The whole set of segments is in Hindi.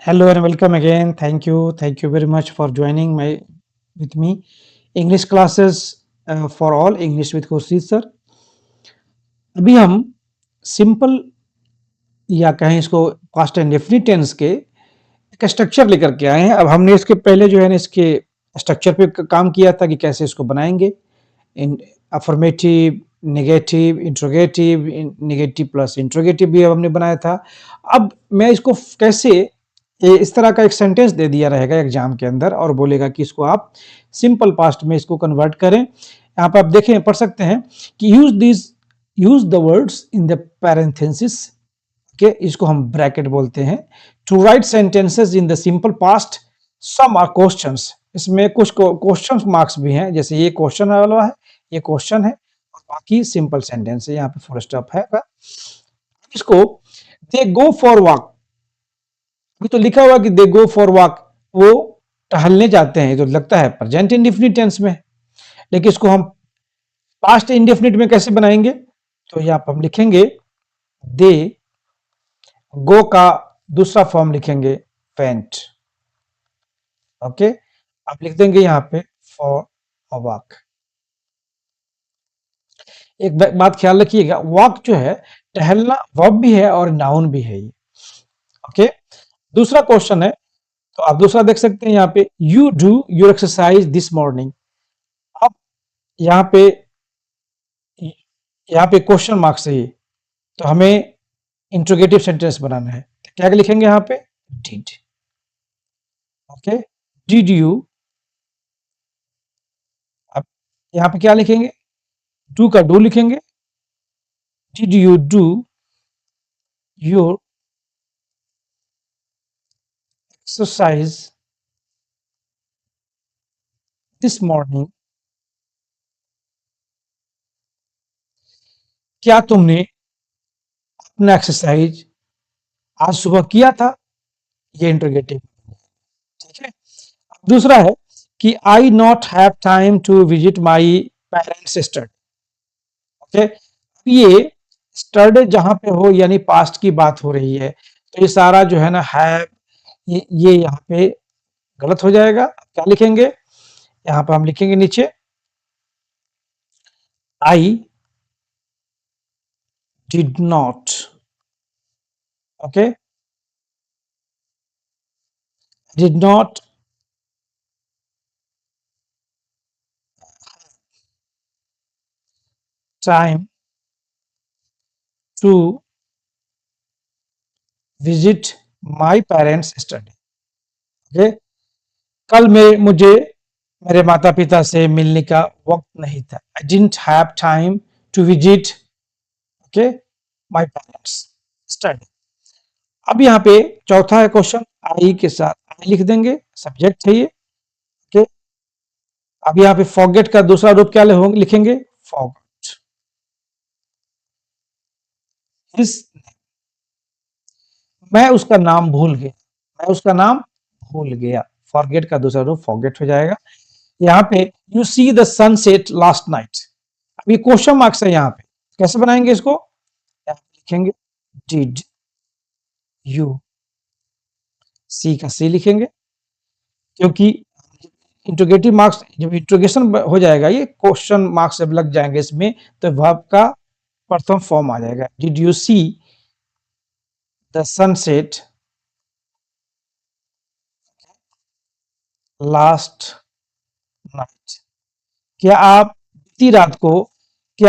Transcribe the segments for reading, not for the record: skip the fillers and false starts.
Hello and welcome again. Thank you. Thank you very much for joining my with me. English classes for all English with Khurशीद सर. अभी हम सिंपल या कहें इसको पास्ट एंड डेफिनिट टेंस के एक स्ट्रक्चर लेकर के आए हैं. अब हमने इसके पहले जो है ना इसके स्ट्रक्चर पे काम किया था कि कैसे इसको बनाएंगे. इन affirmative, negative, interrogative, negative plus interrogative भी हमने बनाया था. अब मैं इसको कैसे इस तरह का एक सेंटेंस दे दिया रहेगा एग्जाम के अंदर और बोलेगा कि इसको आप सिंपल पास्ट में इसको कन्वर्ट करें. यहाँ पर आप देखें, पढ़ सकते हैं कि use the words in the parenthesis. Okay, इसको हम ब्रैकेट बोलते हैं. To write sentences in the simple past, some are questions. इसमें कुछ क्वेश्चन मार्क्स भी हैं, जैसे ये क्वेश्चन वाला है, ये क्वेश्चन है, और बाकी सिंपल सेंटेंस है. यहाँ पे फुल स्टॉप है. इसको दे गो फॉर वॉक, अभी तो लिखा हुआ कि दे गो फॉर वॉक, वो टहलने जाते हैं, तो लगता है प्रेजेंट इंडेफिनिट टेंस में. लेकिन इसको हम पास्ट इंडेफिनिट में कैसे बनाएंगे? तो यहाँ पर हम लिखेंगे दे गो का दूसरा फॉर्म लिखेंगे वेंट. ओके, आप लिख देंगे यहाँ पे फॉर अ वॉक. एक बात ख्याल रखिएगा, वॉक जो है टहलना वर्ब भी है और नाउन भी है ये. ओके, दूसरा क्वेश्चन है, तो आप दूसरा देख सकते हैं यहाँ पे, you do your exercise this morning. अब यहाँ पे क्वेश्चन मार्क्स है ये, तो हमें इंट्रोगेटिव सेंटेंस बनाना है. क्या लिखेंगे यहाँ पे? डिड. Okay, did you. अब यहाँ पे क्या लिखेंगे? डू का डू लिखेंगे. Did you do your exercise this morning. क्या तुमने अपना एक्सरसाइज आज सुबह किया था? ये इंट्रोगेटिव. ठीक है. दूसरा है कि I not have time to visit my parents study. Okay, ये स्टडी जहां पे हो यानी पास्ट की बात हो रही है, तो ये सारा जो है ना हैव, ये यहाँ पे गलत हो जाएगा. क्या लिखेंगे? यहाँ पर हम लिखेंगे नीचे I did not. Okay, did not time to visit my parents study. Okay, कल में मुझे मेरे माता पिता से मिलने का वक्त नहीं था. I didn't have time to visit okay my parents study. अब यहाँ पे चौथा है क्वेश्चन, आई के साथ आई लिख देंगे, सब्जेक्ट है ये. ओके, अब यहाँ पे फॉरगेट का दूसरा रूप क्या लिखेंगे? फॉरगॉट. मैं उसका नाम भूल गया. मैं उसका नाम भूल गया. फॉरगेट का दूसरा रूप फॉरगेट हो जाएगा. यहाँ पे you see the sunset last night. अब ये क्वेश्चन मार्क्स है, यहाँ पे कैसे बनाएंगे इसको? लिखेंगे डिड यू. सी का सी लिखेंगे, क्योंकि इंट्रोगेटिव मार्क्स जब इंट्रोगेशन हो जाएगा, ये क्वेश्चन मार्क्स जब लग जाएंगे इसमें, तो वर्ब का प्रथम फॉर्म आ जाएगा. Did you see the sunset last night. क्या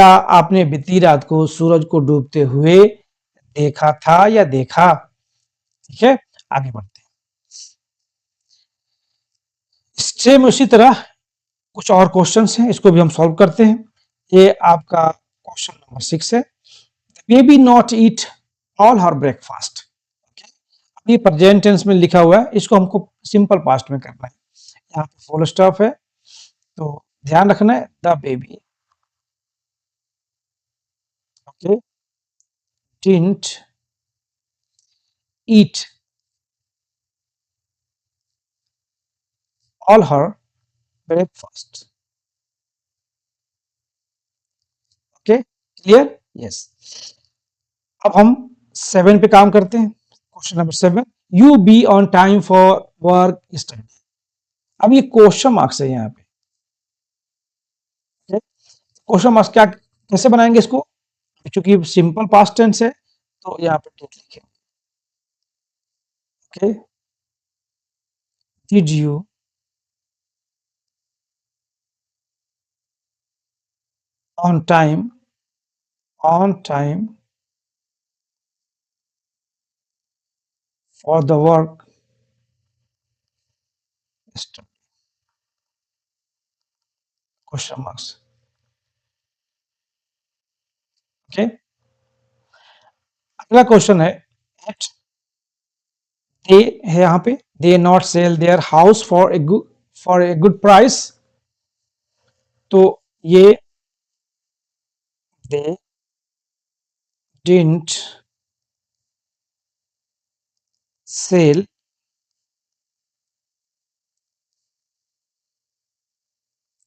आपने बीती रात को सूरज को डूबते हुए देखा था या देखा? ठीक है, आगे बढ़ते हैं. सेम उसी तरह कुछ और क्वेश्चंस हैं, इसको भी हम सॉल्व करते हैं. ये आपका क्वेश्चन नंबर 6 है. Baby not eat all her breakfast. ये प्रेजेंट टेंस में लिखा हुआ है, इसको हमको सिंपल पास्ट में करना है. यहाँ पे फुल स्टॉप है, तो ध्यान रखना है the baby. Okay, didn't eat all her breakfast. Okay, clear? Yes. अब हम 7 पे काम करते हैं. Question number 7, you B on time for work study. अब ये क्वेश्चन मार्क्स है यहाँ पे। क्वेश्चन मार्क्स क्या कैसे बनाएंगे इसको, क्योंकि सिंपल पास्ट टेंस है तो यहाँ पे डिड लिखेंगे। Okay, did you on time for the work study, question marks. Okay, अगला क्वेश्चन है एट दे है यहाँ पे, they not sell their house for a good price. तो ये they didn't sell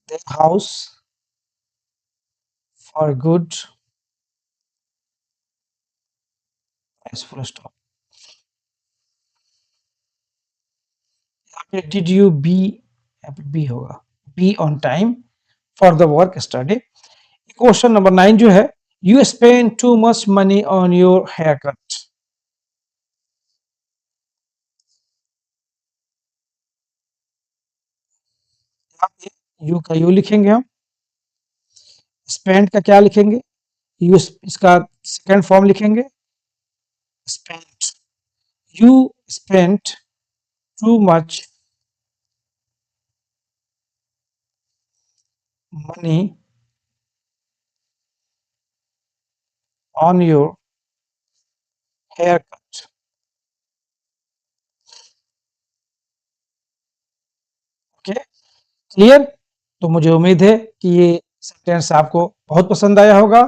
their house for good price, full stop. Did you be, यहाँ पे बी होगा, be on time for the work study. Question number 9 जो है, you spend too much money on your hair cut. You का यू लिखेंगे हम, स्पेंड का क्या लिखेंगे, यू इसका सेकंड फॉर्म लिखेंगे spent. You spent too much money on your hair cut. Okay, clear. तो मुझे उम्मीद है कि ये सेंटेंस आपको बहुत पसंद आया होगा